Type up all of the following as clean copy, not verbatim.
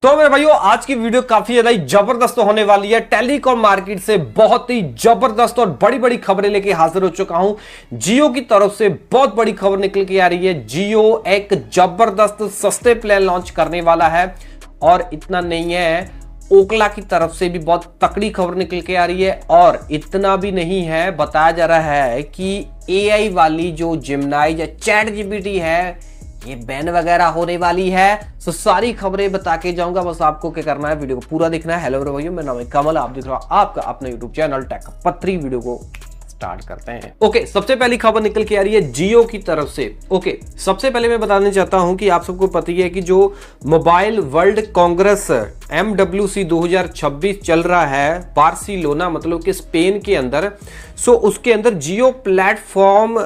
तो मेरे भाइयों आज की वीडियो काफी ज्यादा जबरदस्त होने वाली है। टेलीकॉम मार्केट से बहुत ही जबरदस्त और बड़ी बड़ी खबरें लेके हाजिर हो चुका हूं। जियो की तरफ से बहुत बड़ी खबर निकल के आ रही है। जियो एक जबरदस्त सस्ते प्लान लॉन्च करने वाला है और इतना नहीं है, ओकला की तरफ से भी बहुत तकड़ी खबर निकल के आ रही है। और इतना भी नहीं है, बताया जा रहा है कि एआई वाली जो जेमिनी या चैट जीपीटी है ये बैन वगैरह होने वाली है। तो सारी खबरें बता के जाऊंगा, बस आपको क्या करना है, वीडियो को पूरा देखना है। हेलो भाइयों, मेरा नाम है कमल, आप देख रहे हो आपका अपना यूट्यूब चैनल टेक पत्री। वीडियो को स्टार्ट करते हैं। ओके, सबसे पहली खबर निकल के आ रही है जियो की तरफ से। ओके, सबसे पहले मैं बताना चाहता हूं कि आप सबको पता ही है कि जो मोबाइल वर्ल्ड कांग्रेस MWC 2026 चल रहा है बार्सिलोना मतलब कि स्पेन के अंदर। सो उसके अंदर जियो प्लेटफॉर्म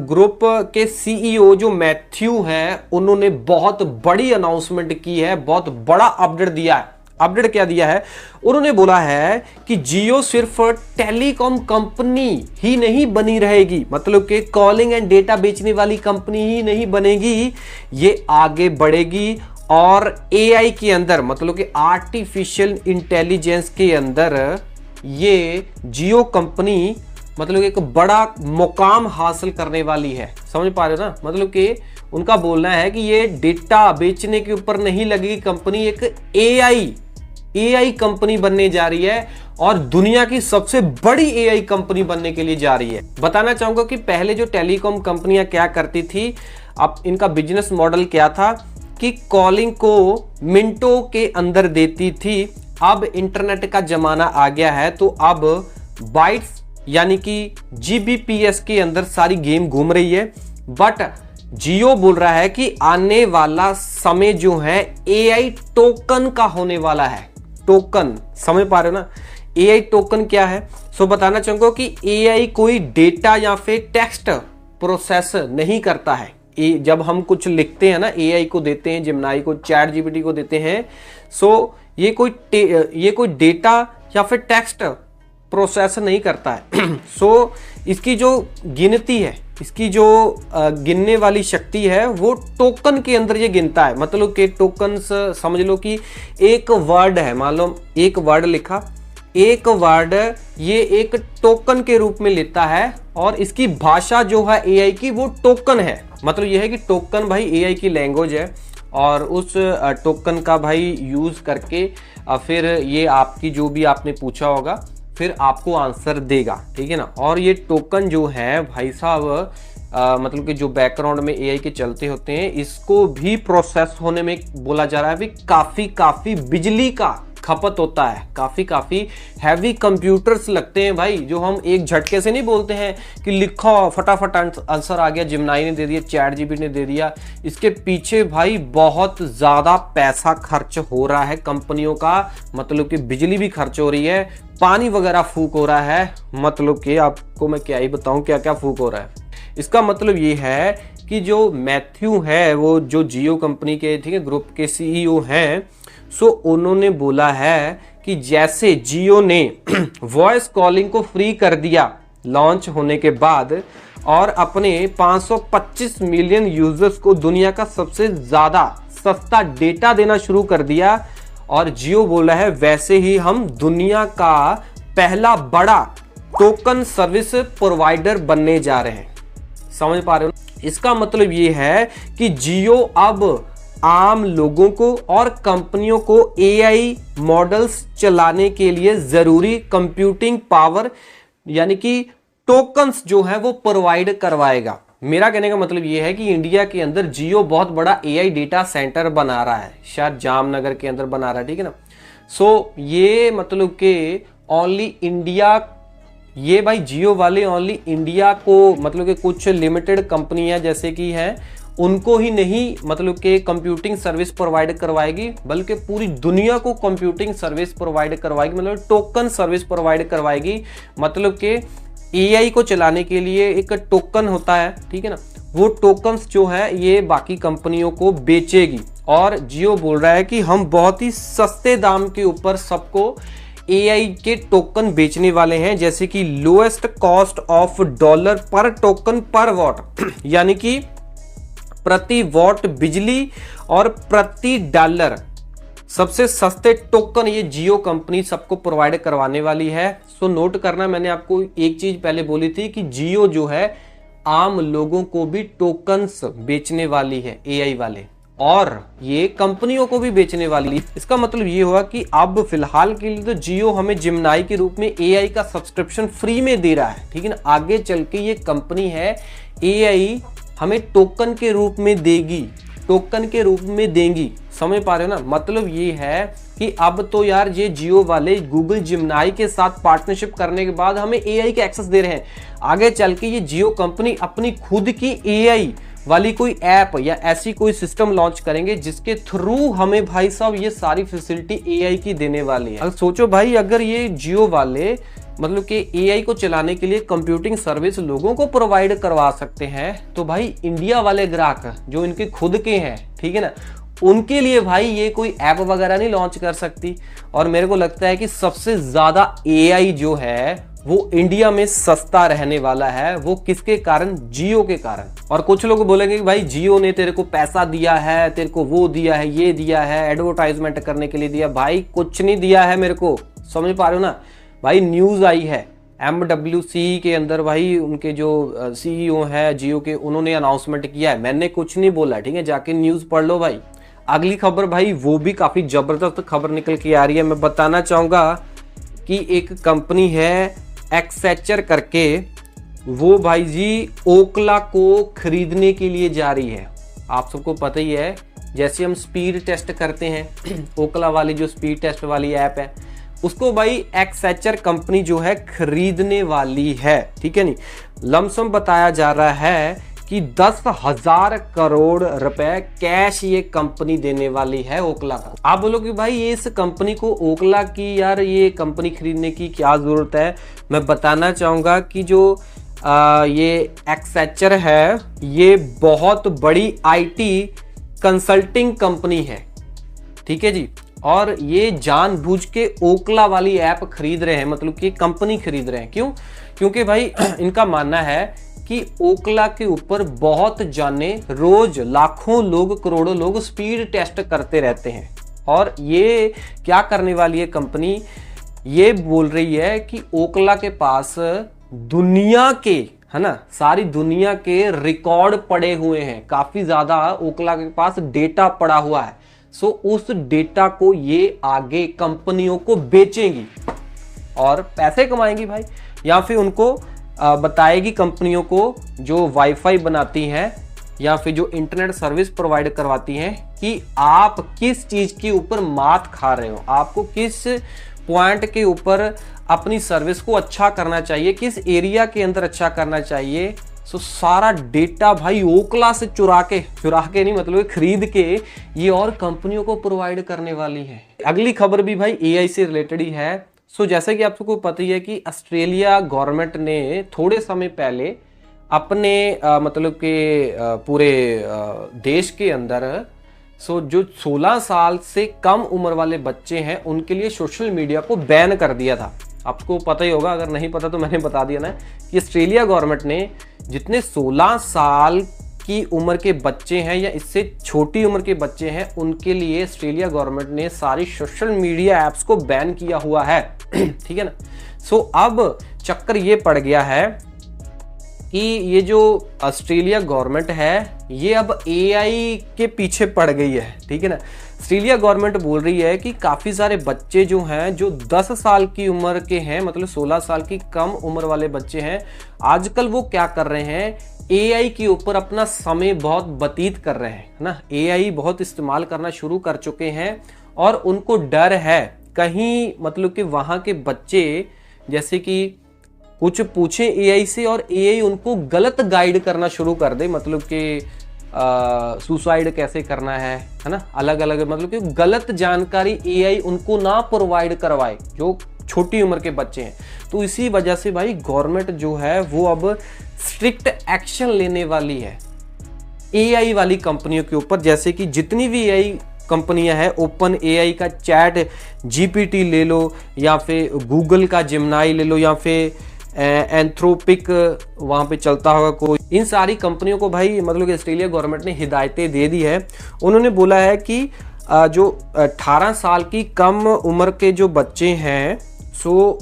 ग्रुप के CEO जो मैथ्यू हैं, उन्होंने बहुत बड़ी अनाउंसमेंट की है, बहुत बड़ा अपडेट दिया है। अपडेट क्या दिया है? उन्होंने बोला है कि जियो सिर्फ टेलीकॉम कंपनी ही नहीं बनी रहेगी, मतलब कि कॉलिंग एंड डेटा बेचने वाली कंपनी ही नहीं बनेगी, ये आगे बढ़ेगी और एआई के अंदर मतलब कि आर्टिफिशियल इंटेलिजेंस के अंदर ये जियो कंपनी मतलब एक बड़ा मुकाम हासिल करने वाली है। समझ पा रहे हो ना? मतलब कि उनका बोलना है कि ये डेटा बेचने के ऊपर नहीं लगेगी कंपनी, एक एआई कंपनी बनने जा रही है और दुनिया की सबसे बड़ी एआई कंपनी बनने के लिए जा रही है। बताना चाहूंगा कि पहले जो टेलीकॉम कंपनियां क्या करती थी, अब इनका बिजनेस मॉडल क्या था कि कॉलिंग को मिनटों के अंदर देती थी। अब इंटरनेट का जमाना आ गया है तो अब बाइट्स यानी कि GBPS के अंदर सारी गेम घूम रही है। बट जियो बोल रहा है कि आने वाला समय जो है एआई टोकन का होने वाला है। टोकन, समझ पा रहे हो ना? एआई टोकन क्या है? सो बताना चाहूंगा कि एआई कोई डेटा या फिर टेक्स्ट प्रोसेस नहीं करता है। जब हम कुछ लिखते हैं ना, एआई को देते हैं, जेमिनी को, चैट जीपीटी को देते हैं, सो ये कोई डेटा या फिर टेक्स्ट प्रोसेस नहीं करता है। सो इसकी जो गिनती है, इसकी जो गिनने वाली शक्ति है वो टोकन के अंदर ये गिनता है। मतलब कि टोकन्स समझ लो कि एक वर्ड है, मान लो एक वर्ड लिखा, एक वर्ड ये एक टोकन के रूप में लेता है और इसकी भाषा जो है एआई की वो टोकन है। मतलब ये है कि टोकन भाई एआई की लैंग्वेज है और उस टोकन का भाई यूज करके फिर ये आपकी जो भी आपने पूछा होगा फिर आपको आंसर देगा, ठीक है ना? और ये टोकन जो है भाई साहब मतलब कि जो बैकग्राउंड में एआई के चलते होते हैं, इसको भी प्रोसेस होने में बोला जा रहा है भी काफी बिजली का खपत होता है। काफी हैवी कंप्यूटर्स लगते हैं भाई, जो हम एक झटके से नहीं बोलते हैं कि लिखो फटाफट आंसर आ गया, जेमिनी ने दे दिया, चैट जीपीटी ने दे दिया। इसके पीछे भाई बहुत ज्यादा पैसा खर्च हो रहा है कंपनियों का, मतलब कि बिजली भी खर्च हो रही है, पानी वगैरह फूक हो रहा है। मतलब कि आपको मैं क्या ही बताऊं क्या क्या फूक हो रहा है। इसका मतलब ये है कि जो मैथ्यू है वो जो जियो कंपनी के, ठीक है, ग्रुप के CEO हैं, सो उन्होंने बोला है कि जैसे जियो ने वॉइस कॉलिंग को फ्री कर दिया लॉन्च होने के बाद और अपने 525 मिलियन यूजर्स को दुनिया का सबसे ज्यादा सस्ता डेटा देना शुरू कर दिया, और जियो बोला है वैसे ही हम दुनिया का पहला बड़ा टोकन सर्विस प्रोवाइडर बनने जा रहे हैं। समझ पा रहे हो? इसका मतलब ये है कि जियो अब आम लोगों को और कंपनियों को एआई मॉडल्स चलाने के लिए जरूरी कंप्यूटिंग पावर यानी कि टोकन्स जो है वो प्रोवाइड करवाएगा। मेरा कहने का मतलब ये है कि इंडिया के अंदर जियो बहुत बड़ा एआई डेटा सेंटर बना रहा है, शायद जामनगर के अंदर बना रहा है, ठीक है ना? सो ये मतलब कि ओनली इंडिया, ये भाई जियो वाले ओनली इंडिया को मतलब कि कुछ लिमिटेड कंपनियां जैसे कि हैं उनको ही नहीं मतलब कि कंप्यूटिंग सर्विस प्रोवाइड करवाएगी, बल्कि पूरी दुनिया को कंप्यूटिंग सर्विस प्रोवाइड करवाएगी, मतलब टोकन सर्विस प्रोवाइड करवाएगी। मतलब कि एआई को चलाने के लिए एक टोकन होता है, ठीक है ना? वो टोकन्स जो है ये बाकी कंपनियों को बेचेगी और जियो बोल रहा है कि हम बहुत ही सस्ते दाम के ऊपर सबको एआई के टोकन बेचने वाले हैं, जैसे कि लोएस्ट कॉस्ट ऑफ $1 पर टोकन पर वॉट यानी कि प्रति वॉट बिजली और प्रति डॉलर सबसे सस्ते टोकन ये जियो कंपनी सबको प्रोवाइड करवाने वाली है। सो नोट करना, मैंने आपको एक चीज पहले बोली थी कि जियो जो है आम लोगों को भी टोकन्स बेचने वाली है, एआई वाले, और ये कंपनियों को भी बेचने वाली है। इसका मतलब ये हुआ कि अब फिलहाल के लिए तो जियो हमें जिम्नाई के रूप में एआई का सब्सक्रिप्शन फ्री में दे रहा है, ठीक है ना। आगे चल के ये कंपनी है एआई हमें टोकन के रूप में देगी, टोकन के रूप में देंगी, समझ पा रहे हो ना। मतलब ये है कि अब तो यार ये जियो वाले गूगल जिम्नाई के साथ पार्टनरशिप करने के बाद हमें एआई के एक्सेस दे रहे हैं। आगे चल के ये जियो कंपनी अपनी खुद की एआई वाली कोई ऐप या ऐसी कोई सिस्टम लॉन्च करेंगे जिसके थ्रू हमें भाई साहब ये सारी फैसिलिटी एआई की देने वाली है। अब सोचो भाई, अगर ये जियो वाले मतलब कि एआई को चलाने के लिए कंप्यूटिंग सर्विस लोगों को प्रोवाइड करवा सकते हैं, तो भाई इंडिया वाले ग्राहक जो इनके खुद के हैं, ठीक है ना, उनके लिए भाई ये कोई ऐप वगैरह नहीं लॉन्च कर सकती। और मेरे को लगता है कि सबसे ज्यादा एआई जो है वो इंडिया में सस्ता रहने वाला है। वो किसके कारण? जियो के कारण। और कुछ लोग बोलेंगे कि भाई जियो ने तेरे को पैसा दिया है, तेरे को वो दिया है, ये दिया है, एडवर्टाइजमेंट करने के लिए दिया। भाई कुछ नहीं दिया है मेरे को, समझ पा रहे हो ना भाई। न्यूज आई है MWC के अंदर, भाई उनके जो CEO है जियो के, उन्होंने अनाउंसमेंट किया है, मैंने कुछ नहीं बोला, ठीक है, जाके न्यूज पढ़ लो भाई। अगली खबर भाई वो भी काफी जबरदस्त खबर निकल के आ रही है। मैं बताना चाहूंगा कि एक कंपनी है एक्सेचर करके, वो भाई जी ओकला को खरीदने के लिए जा रही है। आप सबको पता ही है, जैसे हम स्पीड टेस्ट करते हैं ओकला वाली जो स्पीड टेस्ट वाली ऐप है, उसको भाई एक्सेचर कंपनी जो है खरीदने वाली है, ठीक है। नहीं, लमसम बताया जा रहा है कि 10,000 करोड़ रुपए कैश ये कंपनी देने वाली है ओकला को। आप बोलो कि भाई ये इस कंपनी को, ओकला की यार ये कंपनी खरीदने की क्या जरूरत है। मैं बताना चाहूंगा कि जो ये एक्सेचर है ये बहुत बड़ी आईटी कंसल्टिंग कंपनी है, ठीक है जी। और ये जानबूझ के ओकला वाली ऐप खरीद रहे हैं, मतलब कि कंपनी खरीद रहे हैं। क्यों? क्योंकि भाई इनका मानना है कि ओकला के ऊपर बहुत जाने, रोज लाखों लोग, करोड़ों लोग स्पीड टेस्ट करते रहते हैं। और ये क्या करने वाली है कंपनी, ये बोल रही है कि ओकला के पास दुनिया के, है ना, सारी दुनिया के रिकॉर्ड पड़े हुए हैं, काफी ज्यादा ओकला के पास डेटा पड़ा हुआ है। सो उस डेटा को ये आगे कंपनियों को बेचेंगी और पैसे कमाएंगी भाई, या फिर उनको बताएगी कंपनियों को जो वाईफाई बनाती हैं या फिर जो इंटरनेट सर्विस प्रोवाइड करवाती हैं कि आप किस चीज के ऊपर मात खा रहे हो, आपको किस पॉइंट के ऊपर अपनी सर्विस को अच्छा करना चाहिए, किस एरिया के अंदर अच्छा करना चाहिए। सो सारा डेटा भाई ओकला से चुरा के नहीं, मतलब खरीद के ये और कंपनियों को प्रोवाइड करने वाली है। अगली खबर भी भाई एआई से रिलेटेड ही है। सो जैसे कि आप सबको पता ही है कि ऑस्ट्रेलिया गवर्नमेंट ने थोड़े समय पहले अपने मतलब के पूरे देश के अंदर जो 16 साल से कम उम्र वाले बच्चे हैं उनके लिए सोशल मीडिया को बैन कर दिया था। आपको पता ही होगा, अगर नहीं पता तो मैंने बता दिया ना, कि ऑस्ट्रेलिया गवर्नमेंट ने जितने 16 साल की उम्र के बच्चे हैं या इससे छोटी उम्र के बच्चे हैं उनके लिए ऑस्ट्रेलिया गवर्नमेंट ने सारी सोशल मीडिया ऐप्स को बैन किया हुआ है ठीक है ना। सो अब चक्कर ये पड़ गया है कि ये जो ऑस्ट्रेलिया गवर्नमेंट है ये अब एआई के पीछे पड़ गई है, ठीक है ना। ऑस्ट्रेलिया गवर्नमेंट बोल रही है कि काफ़ी सारे बच्चे जो हैं जो 10 साल की उम्र के हैं, मतलब 16 साल की कम उम्र वाले बच्चे हैं, आजकल वो क्या कर रहे हैं, एआई के ऊपर अपना समय बहुत व्यतीत कर रहे हैं, है ना। एआई बहुत इस्तेमाल करना शुरू कर चुके हैं और उनको डर है कहीं मतलब कि वहाँ के बच्चे जैसे कि कुछ पूछे एआई से और एआई उनको गलत गाइड करना शुरू कर दे, मतलब कि सुसाइड कैसे करना है ना, अलग अलग मतलब कि गलत जानकारी एआई उनको ना प्रोवाइड करवाए जो छोटी उम्र के बच्चे हैं। तो इसी वजह से भाई गवर्नमेंट जो है वो अब स्ट्रिक्ट एक्शन लेने वाली है एआई वाली कंपनियों के ऊपर। जैसे कि जितनी भी एआई कंपनियां हैं, ओपन एआई का चैट जीपीटी ले लो या फिर गूगल का जिमनाई ले लो या फिर एंथ्रोपिक वहाँ पे चलता होगा कोई, इन सारी कंपनियों को भाई मतलब कि ऑस्ट्रेलिया गवर्नमेंट ने हिदायतें दे दी है। उन्होंने बोला है कि जो 18 साल की कम उम्र के जो बच्चे हैं, सो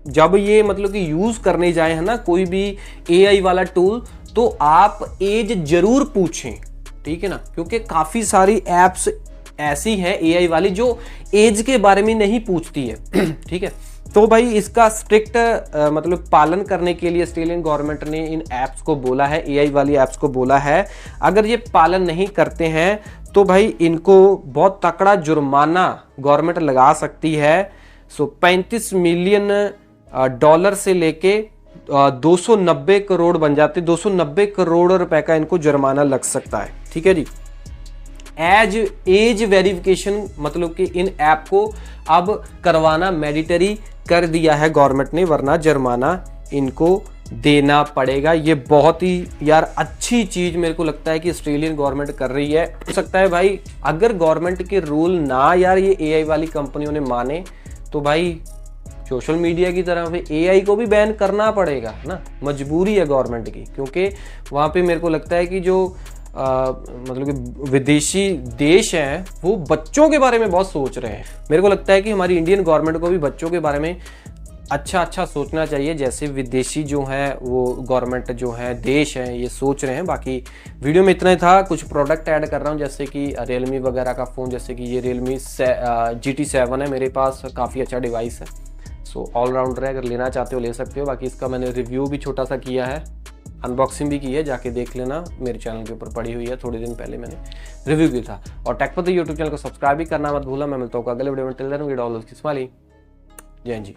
जब ये मतलब कि यूज करने जाए है ना कोई भी एआई वाला टूल, तो आप एज जरूर पूछें, ठीक है ना, क्योंकि काफी सारी एप्स ऐसी हैं एआई वाली जो एज के बारे में नहीं पूछती है। ठीक है, तो भाई इसका स्ट्रिक्ट मतलब पालन करने के लिए ऑस्ट्रेलियन गवर्नमेंट ने इन ऐप्स को बोला है, एआई वाली ऐप्स को बोला है, अगर ये पालन नहीं करते हैं तो भाई इनको बहुत तकड़ा जुर्माना गवर्नमेंट लगा सकती है। सो 35 मिलियन डॉलर से लेके 290 करोड़ बन जाते, 290 करोड़ रुपए का इनको जुर्माना लग सकता है। ठीक है जी। एज वेरिफिकेशन मतलब कि इन ऐप को अब करवाना मैंडेटरी कर दिया है गवर्नमेंट ने, वरना जुर्माना इनको देना पड़ेगा। ये बहुत ही यार अच्छी चीज मेरे को लगता है कि ऑस्ट्रेलियन गवर्नमेंट कर रही है। हो सकता है भाई अगर गवर्नमेंट के रूल ना यार ये एआई वाली कंपनियों ने माने तो भाई सोशल मीडिया की तरह फिर एआई को भी बैन करना पड़ेगा ना, मजबूरी है गवर्नमेंट की, क्योंकि वहाँ पे मेरे को लगता है कि जो मतलब कि विदेशी देश हैं वो बच्चों के बारे में बहुत सोच रहे हैं। मेरे को लगता है कि हमारी इंडियन गवर्नमेंट को भी बच्चों के बारे में अच्छा सोचना चाहिए, जैसे विदेशी जो है वो गवर्नमेंट जो है देश हैं ये सोच रहे हैं। बाकी वीडियो में इतना ही था, कुछ प्रोडक्ट ऐड कर रहा हूँ जैसे कि रियलमी वगैरह का फ़ोन, जैसे कि ये रियलमी GT7 है मेरे पास, काफ़ी अच्छा डिवाइस है। सो ऑलराउंडर है, अगर लेना चाहते हो ले सकते हो। बाकी इसका मैंने रिव्यू भी छोटा सा किया है, अनबॉक्सिंग भी की है, जाके देख लेना, मेरे चैनल के ऊपर पड़ी हुई है, थोड़े दिन पहले मैंने रिव्यू किया था। और टेक पति यूट्यूब चैनल को सब्सक्राइब भी करना मत भूलना। मैं मिलता हूँ अगले वीडियो में, till then we all smiling. जय हिंद जी।